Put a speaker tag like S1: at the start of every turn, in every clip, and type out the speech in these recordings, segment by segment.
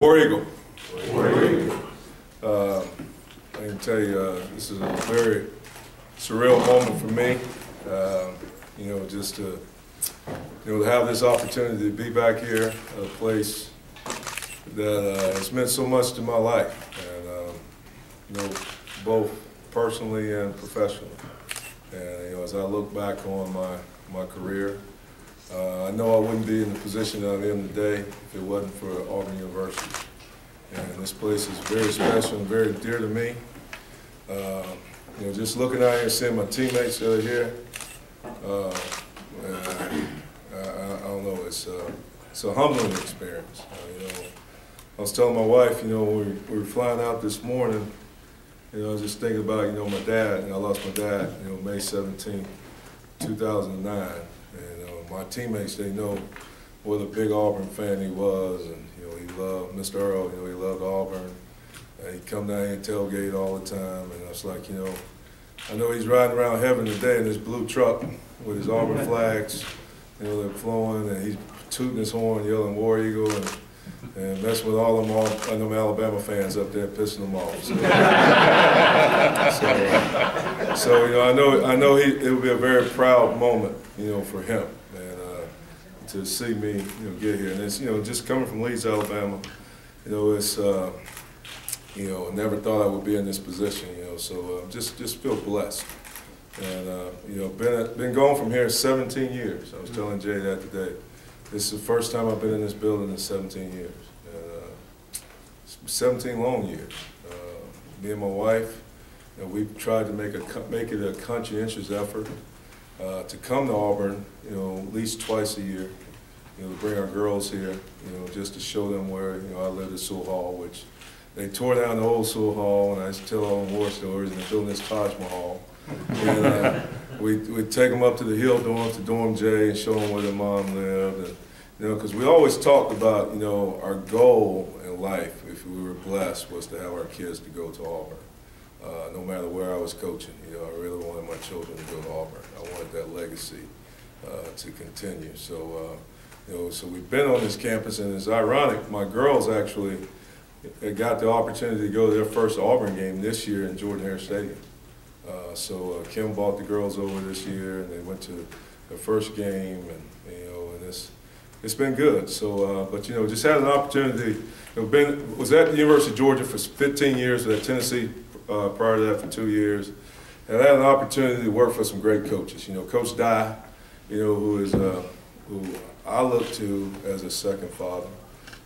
S1: War Eagle. I can tell you, this is a very surreal moment for me. Just to have this opportunity to be back here at a place that has meant so much to my life, and both personally and professionally. And as I look back on my career, I know I wouldn't be in the position that I'm in today if it wasn't for Auburn University. And this place is very special and very dear to me. Just looking out here and seeing my teammates that are here, I don't know, it's a humbling experience. I was telling my wife, when we were flying out this morning, I was just thinking about, my dad, and I lost my dad, May 17, 2009. And my teammates, they know what a big Auburn fan he was, and he loved Mr. Earl, he loved Auburn. He'd come down here and tailgate all the time, and I was like, I know he's riding around heaven today in this blue truck with his Auburn flags, they're flowing, and he's tooting his horn, yelling War Eagle, and messing with all them Alabama fans up there, pissing them off. So I know it will be a very proud moment, for him, and to see me, get here. And it's, just coming from Leeds, Alabama, it's, never thought I would be in this position, so just feel blessed. And, been gone from here 17 years. I was telling Jay that today. This is the first time I've been in this building in 17 years. And, 17 long years. Me and my wife, we've tried to make it a conscientious effort to come to Auburn, at least twice a year, to bring our girls here, just to show them where, I lived at Sewell Hall, which they tore down the old Sewell Hall, and I used to tell all the war stories, and they're building this Taj Mahal. And we'd take them up to the Hill Dorm, to Dorm J, and show them where their mom lived. And, because we always talked about, our goal in life, if we were blessed, was to have our kids to go to Auburn. No matter where I was coaching, I really wanted my children to go to Auburn. I wanted that legacy to continue. So, so we've been on this campus, and it's ironic, my girls actually got the opportunity to go to their first Auburn game this year in Jordan-Hare Stadium. So Kim brought the girls over this year, and they went to their first game, and it's been good. So, but just had an opportunity. Was at the University of Georgia for 15 years, was at Tennessee prior to that for 2 years, and I had an opportunity to work for some great coaches. Coach Dye, who I look to as a second father.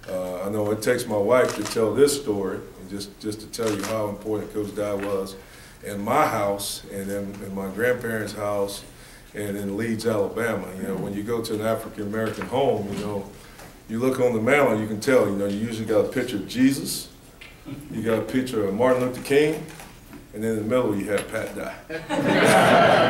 S1: I know it takes my wife to tell this story, and just to tell you how important Coach Dye was in my house, and in my grandparents' house, and in Leeds, Alabama. When you go to an African-American home, you look on the mantle, you can tell, you usually got a picture of Jesus, you got a picture of Martin Luther King, and then in the middle you have Pat Dye.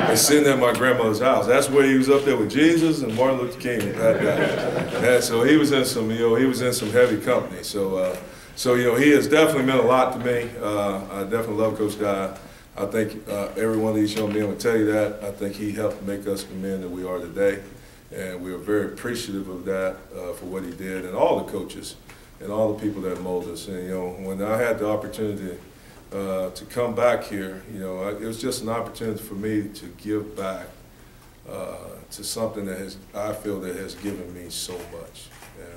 S1: And sitting at my grandmother's house. That's where he was up there with Jesus and Martin Luther King and Pat Dye. And so he was in some, heavy company. So, he has definitely meant a lot to me. I definitely love Coach Dye. I think every one of these young men will tell you that. I think he helped make us the men that we are today. And we are very appreciative of that for what he did, and all the coaches and all the people that molded us. And when I had the opportunity to come back here, it was just an opportunity for me to give back to something that I feel that has given me so much. And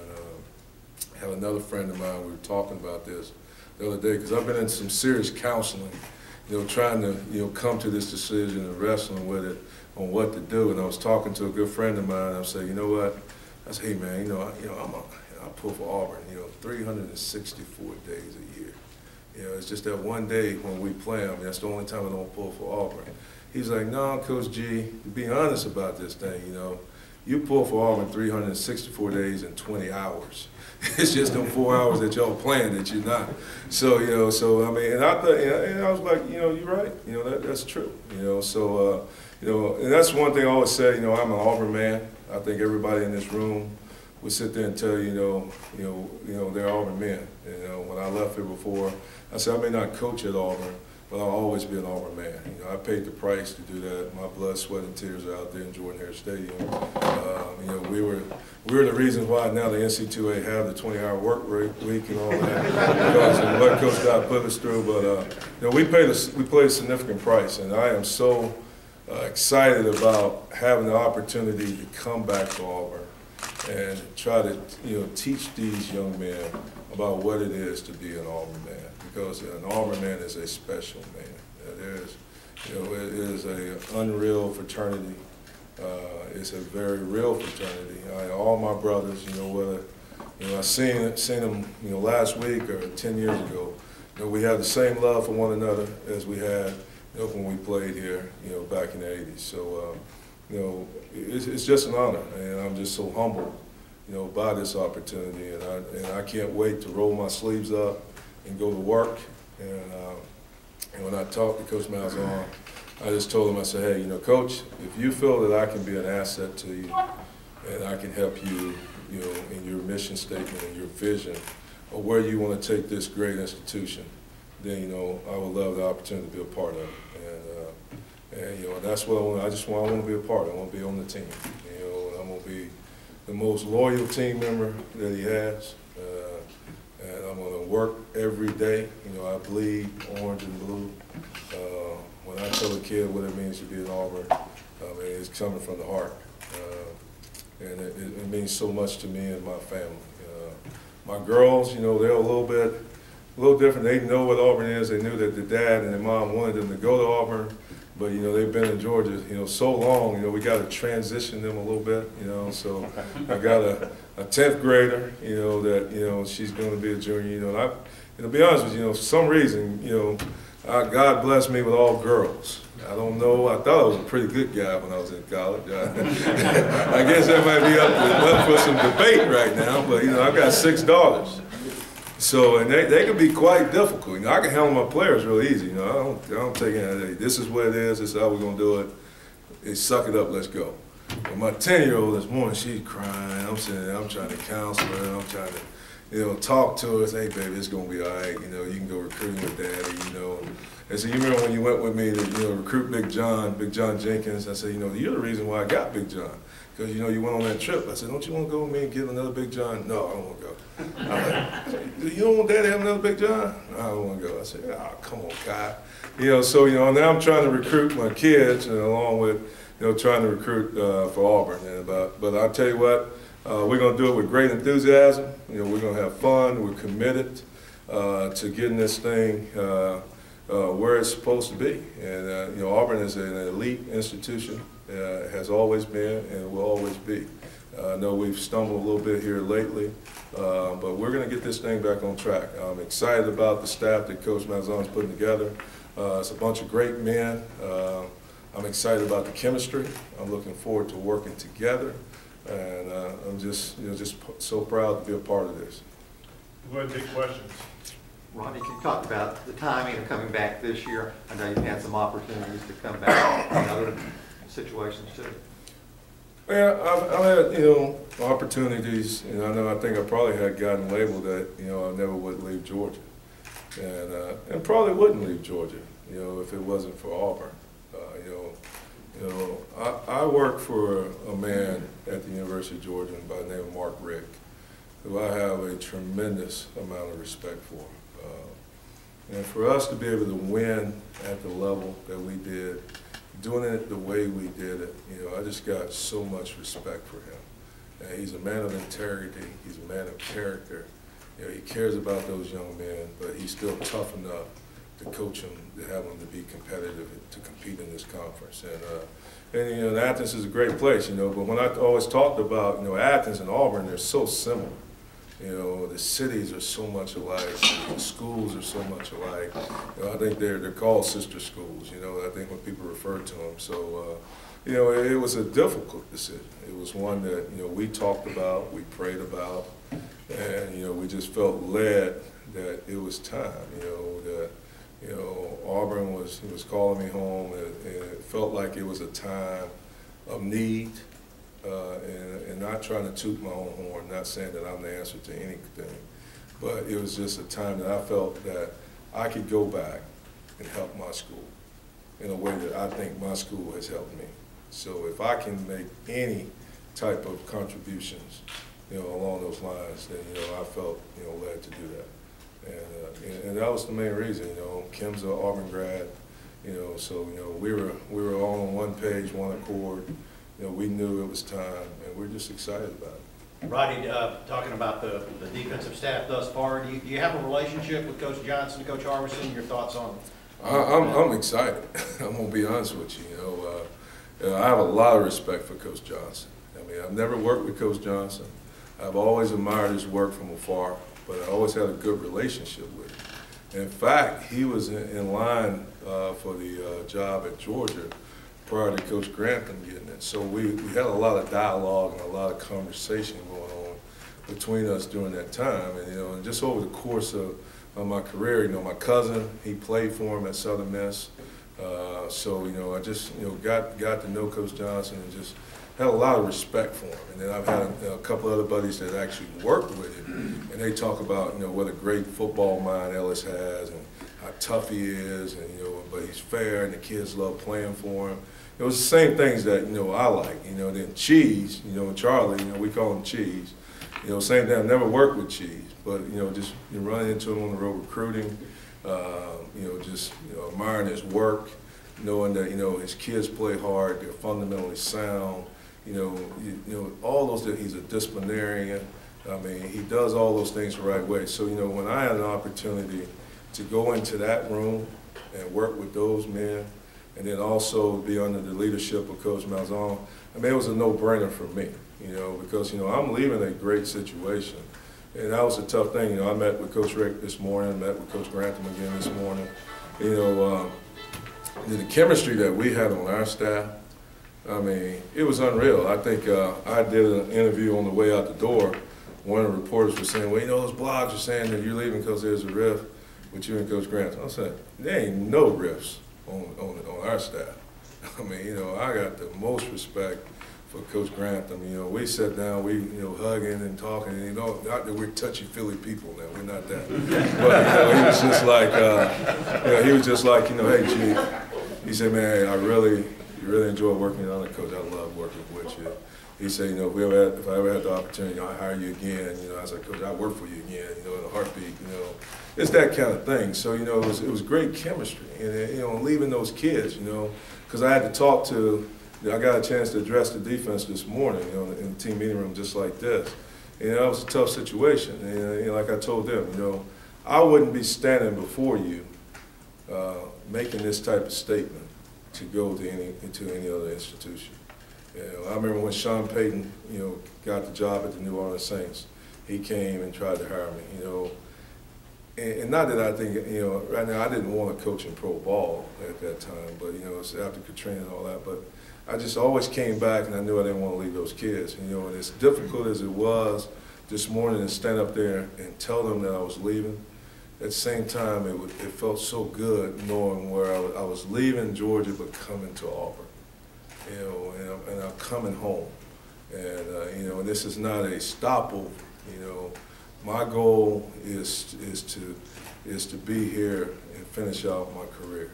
S1: I have another friend of mine, we were talking about this the other day, because I've been in some serious counseling, trying to, come to this decision and wrestling with it on what to do. And I was talking to a good friend of mine, and I said, you know what? I said, hey man, I pull for Auburn, 364 days a year. It's just that one day when we play them, that's the only time I don't pull for Auburn. He's like, no, Coach G, to be honest about this thing, you pull for Auburn 364 days and 20 hours. It's just them 4 hours that y'all playing that you're not. So, I mean, and I thought, and I was like, you're right. That's true. And that's one thing I always say, I'm an Auburn man. I think everybody in this room would sit there and tell you, they're Auburn men. When I left here before, I said I may not coach at Auburn, but I'll always be an Auburn man. You know, I paid the price to do that. My blood, sweat, and tears are out there in Jordan-Hare Stadium. You know, we were the reason why now the NC2A have the 20-hour work week and all that, because of what Coach Dodd put us through. But you know, we paid a significant price, and I am so excited about having the opportunity to come back to Auburn and try to, you know, teach these young men about what it is to be an Auburn man, because an Auburn man is a special man. It is, you know, it is an unreal fraternity. It's a very real fraternity. All my brothers, you know, whether, you know, I seen them, you know, last week or 10 years ago, you know, we have the same love for one another as we had, you know, when we played here, you know, back in the 80s. So, you know, it's just an honor, and I'm just so humbled, you know, by this opportunity, and I can't wait to roll my sleeves up and go to work. And when I talked to Coach Malzahn, I just told him, I said, hey, you know, Coach, if you feel that I can be an asset to you and I can help you, you know, in your mission statement and your vision of where you want to take this great institution, then, you know, I would love the opportunity to be a part of it. And you know, that's what I want. I want to be a part. I want to be on the team. You know, and I'm going to be the most loyal team member that he has. And I'm going to work every day. You know, I bleed orange and blue. When I tell a kid what it means to be an Auburn, I mean, it's coming from the heart. And it means so much to me and my family. My girls, you know, they're a little different. They know what Auburn is. They knew that the dad and the mom wanted them to go to Auburn, but, you know, they've been in Georgia, you know, so long. You know, we got to transition them a little bit. You know, so I got a 10th grader. You know, that, you know, she's going to be a junior. You know, and to be honest with you, you know, for some reason, you know, God blessed me with all girls. I don't know. I thought I was a pretty good guy when I was in college. I guess that might be up for some debate right now, but, you know, I've got 6 daughters. So, and they can be quite difficult. You know, I can handle my players real easy. You know, I don't take anything. This is what it is. This is how we're going to do it. They suck it up. Let's go. But my 10-year-old this morning, she's crying. I'm sitting there. I'm trying to counsel her. I'm trying to, you know, talk to her. Say, hey, baby, it's going to be all right. You know, you can go recruiting with Daddy, you know. And so you remember when you went with me to, you know, recruit Big John Jenkins. I said, you know, you're the reason why I got Big John. Because, you know, you went on that trip. I said, don't you want to go with me and get another Big John? No, I don't want to go. I'm like, you don't want Daddy to have another Big John? No, I don't want to go. I said, oh, come on, Kai. You know, so, you know, now I'm trying to recruit my kids, and along with, you know, trying to recruit for Auburn. But I'll tell you what, we're going to do it with great enthusiasm. You know, we're going to have fun. We're committed to getting this thing where it's supposed to be. And, you know, Auburn is an elite institution. Has always been and will always be. I know we've stumbled a little bit here lately, but we're going to get this thing back on track. I'm excited about the staff that Coach Malzahn's putting together. It's a bunch of great men. I'm excited about the chemistry. I'm looking forward to working together, and I'm just, you know, just so proud to be a part of this.
S2: Go ahead and take questions.
S3: Rodney, can you talk about the timing of coming back this year? I know you've had some opportunities to come back in other situations too.
S1: Yeah, I've had, you know, opportunities, and I think I probably had gotten labeled that, you know, I never would leave Georgia, and probably wouldn't leave Georgia, you know, if it wasn't for Auburn. You know, I work for a man at the University of Georgia by the name of Mark Rick, who I have a tremendous amount of respect for. And for us to be able to win at the level that we did, doing it the way we did it, you know, I just got so much respect for him. And he's a man of integrity. He's a man of character. You know, he cares about those young men, but he's still tough enough to coach them, to have them to be competitive, to compete in this conference. And you know, Athens is a great place, you know, but when I always talked about, you know, Athens and Auburn, they're so similar. You know, the cities are so much alike, the schools are so much alike. You know, I think they're called sister schools, you know, I think when people refer to them. So, you know, it was a difficult decision. It was one that, you know, we talked about, we prayed about, and, you know, we just felt led that it was time, you know, that, you know, Auburn was calling me home, and it felt like it was a time of need. And not trying to toot my own horn, not saying that I'm the answer to anything, but it was just a time that I felt that I could go back and help my school in a way that I think my school has helped me. So if I can make any type of contributions, along those lines, then, I felt, led to do that. And that was the main reason, Kim's an Auburn grad, so, we were all on one page, one accord. We knew it was time, and we're just excited about it.
S4: Rodney, talking about the defensive staff thus far, do you have a relationship with Coach Johnson and Coach Harbison? Your thoughts on?
S1: I'm excited. I'm gonna be honest with you. I have a lot of respect for Coach Johnson. I mean, I've never worked with Coach Johnson. I've always admired his work from afar, but I always had a good relationship with him. In fact, he was in line for the job at Georgia prior to Coach Grantham getting it. So we had a lot of dialogue and a lot of conversation going on between us during that time. And, and just over the course of my career, my cousin, he played for him at Southern Miss. So, I just, got to know Coach Johnson and just had a lot of respect for him. And then I've had a couple other buddies that actually worked with him, and they talk about, what a great football mind Ellis has and how tough he is, and, but he's fair and the kids love playing for him. It was the same things that, I like, then Cheese, Charlie, we call him Cheese. Same thing, I've never worked with Cheese, but, just running into him on the road recruiting, just, admiring his work, knowing that, his kids play hard, they're fundamentally sound, all those, that he's a disciplinarian. I mean, he does all those things the right way. So, when I had an opportunity to go into that room and work with those men, and then also be under the leadership of Coach Malzahn, I mean, it was a no-brainer for me, because, I'm leaving a great situation. And that was a tough thing. I met with Coach Rick this morning, met with Coach Grantham again this morning. The chemistry that we had on our staff, I mean, it was unreal. I think I did an interview on the way out the door. One of the reporters was saying, well, those blogs are saying that you're leaving because there's a rift with you and Coach Grantham. I said, there ain't no rifts on our staff. I mean, I got the most respect for Coach Grantham. We sat down, we, hugging and talking, and, not that we're touchy-feely people now, we're not that. But, he was just like, hey, G, he said, man, I really enjoy working on it, Coach. I love working with you. He said, if I ever had the opportunity, I'll hire you again. I said, Coach, I'll work for you again, in a heartbeat, It's that kind of thing. So, it was great chemistry. And, leaving those kids, because I had to talk to, I got a chance to address the defense this morning, in the team meeting room just like this. And that was a tough situation. And, like I told them, I wouldn't be standing before you making this type of statement to go to any other institution. I remember when Sean Payton, got the job at the New Orleans Saints. He came and tried to hire me, and not that I think, right now I didn't want to coach in pro ball at that time, but, it's after Katrina and all that, but I just always came back and I knew I didn't want to leave those kids, and as difficult as it was this morning to stand up there and tell them that I was leaving, at the same time it felt so good knowing where I was leaving Georgia but coming to Auburn, and I'm coming home, and, and this is not a stopover, my goal is to be here and finish out my career,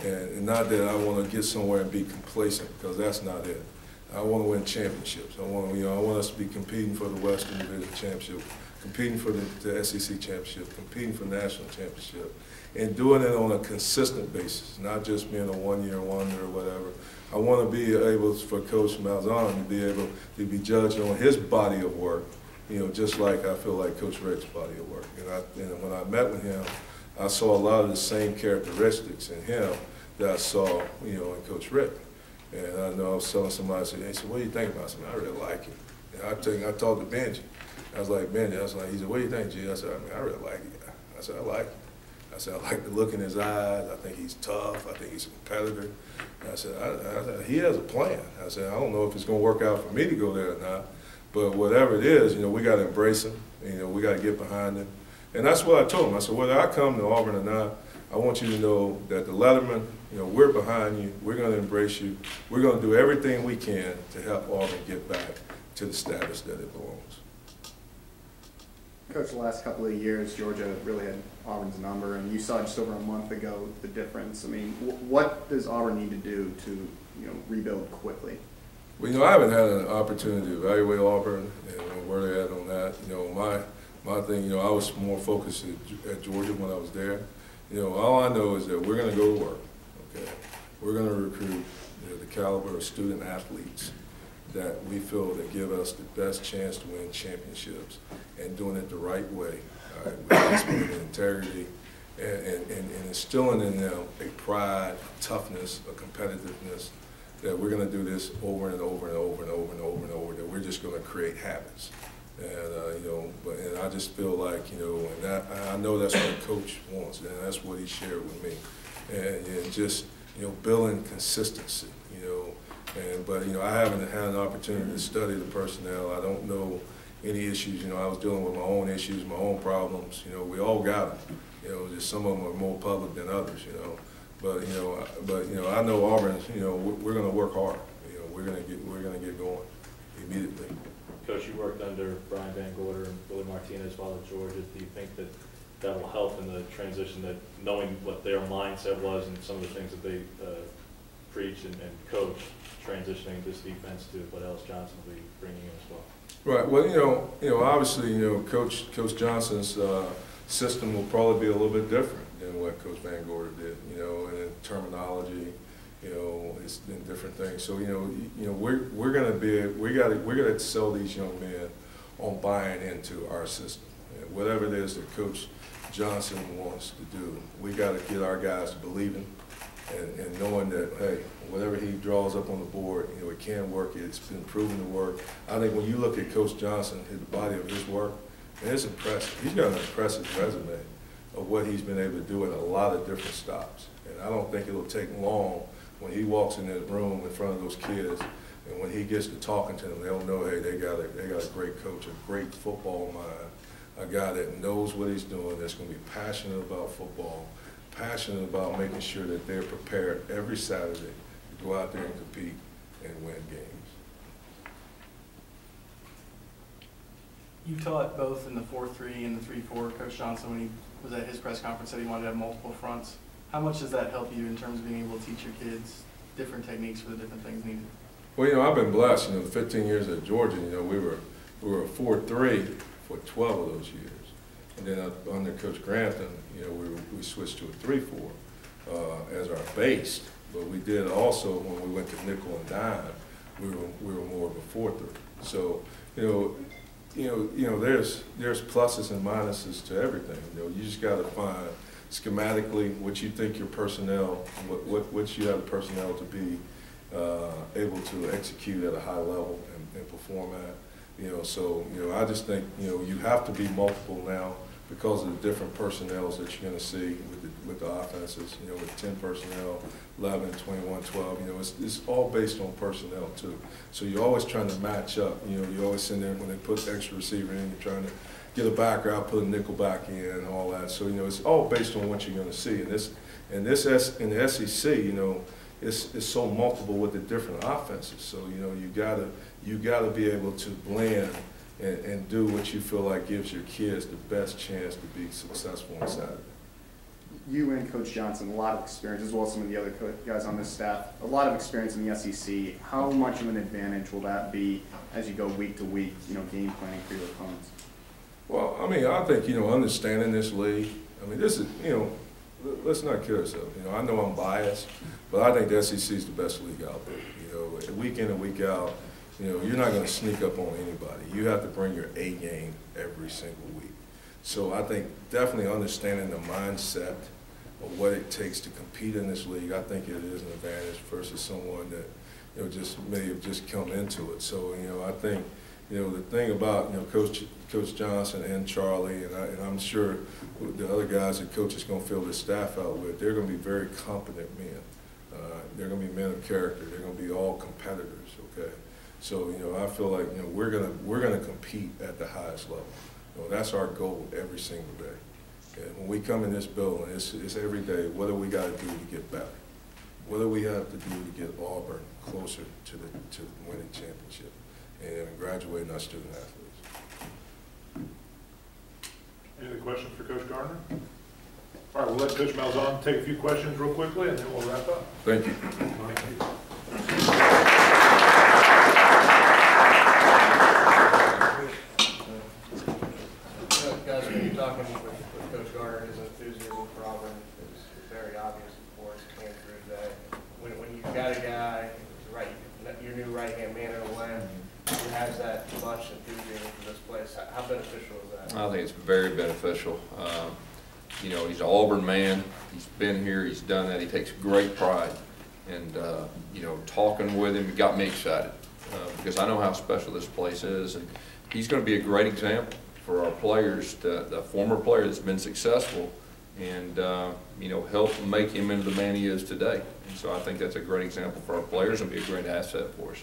S1: and not that I want to get somewhere and be complacent, because that's not it. I want to win championships. I want us to be competing for the Western Division Championship, competing for the SEC Championship, competing for national championship, and doing it on a consistent basis, not just being a one-year wonder or whatever. I want to be able, for Coach Malzahn, to be able to be judged on his body of work, just like I feel like Coach Rick's body of work. And when I met with him, I saw a lot of the same characteristics in him that I saw, in Coach Rick. And I know I was telling somebody, I said, what do you think about it? I said, I really like it. And I talked to Benji. I was like, Benji, he said, what do you think, G? I said, I really like it. I said, I like it. I said, I like the look in his eyes. I think he's tough. I think he's a competitor. And I said, he has a plan. I said, I don't know if it's going to work out for me to go there or not. But whatever it is, we got to embrace him. We got to get behind him. And that's what I told him. I said, whether I come to Auburn or not, I want you to know that the Letterman, we're behind you. We're going to embrace you. We're going to do everything we can to help Auburn get back to the status that it belongs.
S5: Coach, the last couple of years, Georgia really had Auburn's number, and you saw just over a month ago the difference. I mean, what does Auburn need to do to, rebuild quickly?
S1: Well, I haven't had an opportunity to evaluate Auburn and where they're at on that. My thing, I was more focused at Georgia when I was there. All I know is that we're going to go to work. Okay, we're going to recruit the caliber of student athletes that we feel that give us the best chance to win championships, and doing it the right way, all right, with discipline and integrity, and instilling in them a pride, toughness, a competitiveness, that we're going to do this over and over and over and over and over and over, that we're just going to create habits. And, and I just feel like, and that, I know that's what Coach wants, and that's what he shared with me. And just, building consistency, but I haven't had an opportunity to study the personnel. I don't know any issues. I was dealing with my own issues, my own problems. We all got them. Just some of them are more public than others. But I know Auburn. We're going to work hard. We're going to get going immediately.
S6: Coach, you worked under Brian Van Gorder and Billy Martinez while at Georgia. Do you think that will help in the transition, that knowing what their mindset was and some of the things that they preached and coached, transitioning this defense to what else Johnson will be bringing in as well?
S1: Right. Well, obviously, Coach Johnson's system will probably be a little bit different than what Coach Van Gorder did. And in terminology, it's in different things. So we're gonna sell these young men on buying into our system. And whatever it is that Coach Johnson wants to do, we got to get our guys believing and knowing that, hey, whatever he draws up on the board, it can work. It's been proven to work. I think when you look at Coach Johnson, the body of his work, and it's impressive. He's got an impressive resume of what he's been able to do at a lot of different stops. And I don't think it'll take long when he walks in that room in front of those kids, and when he gets to talking to them, they'll know, hey, they got a great coach, a great football mind, a guy that knows what he's doing, that's going to be passionate about football, passionate about making sure that they're prepared every Saturday to go out there and compete and win games.
S7: You taught both in the 4-3 and the 3-4. Coach Johnson, when he was at his press conference, said he wanted to have multiple fronts. How much does that help you in terms of being able to teach your kids different techniques for the different things needed? Well,
S1: I've been blessed. 15 years at Georgia, we were a 4-3 for 12 of those years. And then under Coach Grantham, we switched to a 3-4 as our base. But we did also, when we went to nickel and dime, we were more of a 4-3. So, there's pluses and minuses to everything. You just got to find schematically what you think your personnel, what you have the personnel to be able to execute at a high level and perform at. I just think you have to be multiple now because of the different personnels that you're going to see with the offenses. With 10 personnel, 11, 21, 12. It's all based on personnel too. So you're always trying to match up. You're always in there when they put extra receiver in, you're trying to get a backer out, put a nickel back in, and all that. So it's all based on what you're going to see. In the SEC, it's so multiple with the different offenses. So you gotta be able to blend and do what you feel like gives your kids the best chance to be successful on Saturday.
S5: You and Coach Johnson, a lot of experience, as well as some of the other guys on this staff, a lot of experience in the SEC. How much of an advantage will that be as you go week to week, game planning for your opponents?
S1: Well, I think, understanding this league, this is, let's not kid ourselves. I know I'm biased, but I think the SEC is the best league out there. Week in and week out, you're not going to sneak up on anybody. You have to bring your A game every single week. So I think definitely understanding the mindset of what it takes to compete in this league, I think it is an advantage versus someone that, just may have just come into it. So, I think, the thing about, Coach Johnson and Charlie, and I'm sure the other guys that Coach is going to fill his staff out with, they're going to be very competent men. They're going to be men of character. They're going to be all competitors, okay? So, I feel like, we're going to compete at the highest level. That's our goal every single day. Okay? When we come in this building, it's every day, what do we got to do to get better? What do we have to do to get Auburn closer to the winning championship and graduating our student athletes?
S2: Any other questions for Coach Garner? All right, we'll let Coach Malzahn take a few questions real quickly, and then we'll wrap up.
S1: Thank you.
S8: Guys, when you're talking with Coach Garner, his enthusiasm for Auburn is very obvious, of course, it came through today. When you've got a guy, right, your new right-hand man in a way, who has that much enthusiasm for this place, how beneficial is that?
S9: I think it's very beneficial. You know, he's an Auburn man. He's been here. He's done that. He takes great pride. And, you know, talking with him got me excited because I know how special this place is. And he's going to be a great example for our players, the former player that's been successful, and, you know, help make him into the man he is today. And so I think that's a great example for our players and be a great asset for us.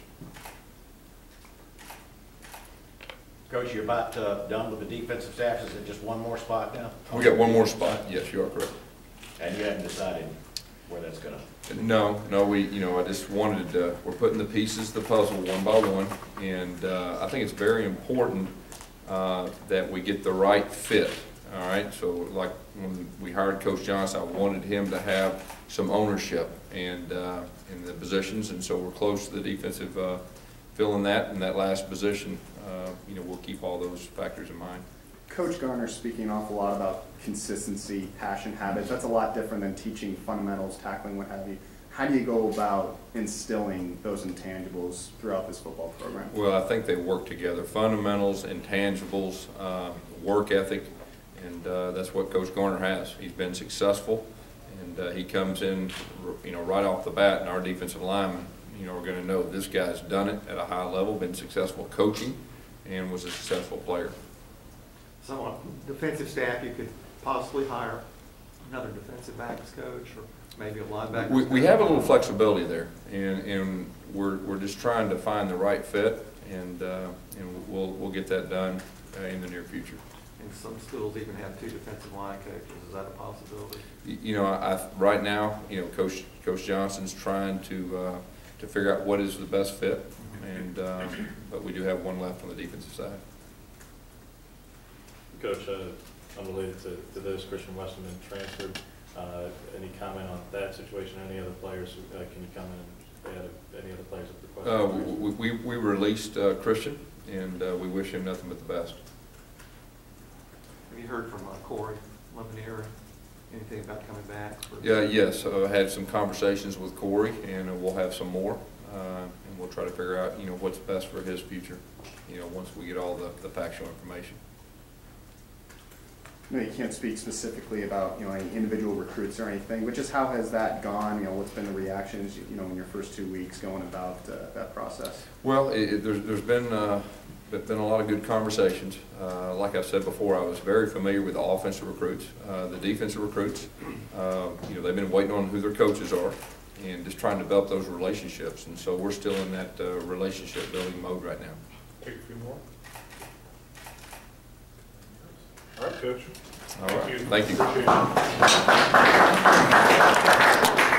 S4: Coach, you're about done with the defensive staff. Is it just one more spot now?
S9: We got one more spot. Yes, you are correct.
S4: And you haven't decided where that's going to?
S9: No, you know, I just wanted to, we're putting the pieces of the puzzle one by one, and I think it's very important that we get the right fit, all right? So like when we hired Coach Johnson, I wanted him to have some ownership and in the positions, and so we're close to the defensive filling that in that last position. You know, we'll keep all those factors in mind.
S5: Coach Garner speaking an awful lot about consistency, passion, habits. That's a lot different than teaching fundamentals, tackling, what have you. How do you go about instilling those intangibles throughout this football program?
S9: Well, I think they work together. Fundamentals, intangibles, work ethic, and that's what Coach Garner has. He's been successful, and he comes in, you know, right off the bat, and our defensive linemen, you know, are going to know this guy's done it at a high level, been successful coaching, and was a successful player.
S3: So on defensive staff, you could possibly hire another defensive backs coach or maybe a linebacker.
S9: We have a little flexibility there, and we're just trying to find the right fit, and we'll get that done in the near future.
S3: And some schools even have 2 defensive line coaches. Is that a possibility?
S9: You know, right now, you know, Coach Johnson's trying to figure out what is the best fit, and but we do have one left on the defensive side.
S6: Coach, unrelated to this, Christian Westerman transferred. Any comment on that situation? Any other players? Can you comment on any other players that requested?
S9: We released Christian, and we wish him nothing but the best.
S3: Have you heard from Corey Lemonnier? Anything about coming back?
S9: Yes, I had some conversations with Corey, and we'll have some more, and we'll try to figure out, you know, what's best for his future, you know, once we get all the factual information.
S5: You know, you can't speak specifically about, you know, any individual recruits or anything, but just how has that gone? You know, what's been the reactions, you know, in your first 2 weeks going about that process?
S9: Well, there's been a lot of good conversations. Like I said before, I was very familiar with the offensive recruits, the defensive recruits. You know, they've been waiting on who their coaches are and just trying to develop those relationships. And so we're still in that relationship building mode right now.
S2: Take a few more. All right, Coach.
S9: All right. Thank you.
S2: Appreciate it.